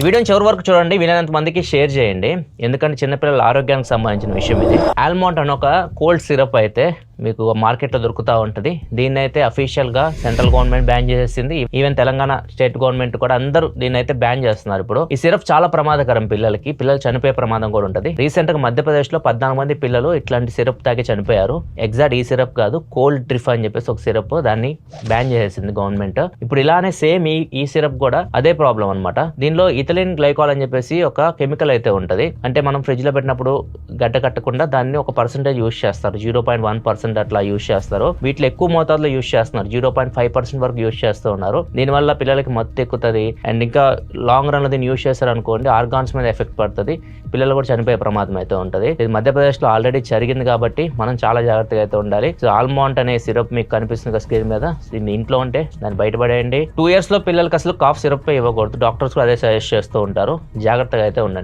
ఈ వీడియోని చివరి వరకు చూడండి, వీలైనంత మందికి షేర్ చేయండి, ఎందుకంటే చిన్నపిల్లల ఆరోగ్యానికి సంబంధించిన విషయం ఇది. ఆల్మంట్ అని ఒక కోల్డ్ సిరప్ అయితే మీకు మార్కెట్లో దొరుకుతూ ఉంటుంది. దీన్ని అయితే అఫీషియల్గా సెంట్రల్ గవర్నమెంట్ బ్యాన్ చేసేసింది. ఈవెన్ తెలంగాణ స్టేట్ గవర్నమెంట్ కూడా అందరూ దీన్ని అయితే బ్యాన్ చేస్తున్నారు. ఇప్పుడు ఈ సిరప్ చాలా ప్రమాదకరం, పిల్లలు చనిపోయే ప్రమాదం కూడా ఉంటుంది. రీసెంట్ గా మధ్యప్రదేశ్ లో 14 మంది పిల్లలు ఇట్లాంటి సిరప్ తాగి చనిపోయారు. ఎగ్జాక్ట్ ఈ సిరప్ కాదు, కోల్డ్ డ్రిఫ్ అని చెప్పేసి ఒక సిరప్, దాన్ని బ్యాన్ చేసేసింది గవర్నమెంట్. ఇప్పుడు ఇలానే సేమ్ ఈ సిరప్ కూడా అదే ప్రాబ్లం అనమాట. దీనిలో ఇథిలిన్ గ్లైకాల్ అని చెప్పేసి ఒక కెమికల్ అయితే ఉంటది. అంటే మనం ఫ్రిడ్జ్ లో పెట్టినప్పుడు గడ్డ కట్టకుండా దాన్ని ఒక పర్సెంటేజ్ యూస్ చేస్తారు, 0.1% అట్లా యూస్ చేస్తారు. వీటిలో ఎక్కువ మోతాదులో యూస్ చేస్తున్నారు, 0.5% వరకు యూస్ చేస్తూ ఉన్నారు. దీనివల్ల పిల్లలకి మత్తు ఎక్కుతుంది. అండ్ ఇంకా లాంగ్ రన్ లో దీన్ని యూస్ చేస్తారు అనుకోండి, ఆర్గాన్స్ మీద ఎఫెక్ట్ పడుతుంది, పిల్లలు కూడా చనిపోయే ప్రమాదం అయితే ఉంటుంది. ఇది మధ్యప్రదేశ్ లో ఆల్రెడీ జరిగింది కాబట్టి మనం చాలా జాగ్రత్తగా అయితే ఉండాలి. సో ఆల్మంట్ అనే సిరప్ మీకు కనిపిస్తుంది స్క్రీన్ మీద, దీన్ని ఇంట్లో ఉంటే దాన్ని బయటపడేయండి. 2 years లో పిల్లలకి అసలు కాఫ్ సిరప్ ఇవ్వకూడదు, డాక్టర్స్ కూడా అదే సజెస్ట్ చేస్తూ ఉంటారు. జాగ్రత్తగా అయితే ఉండండి.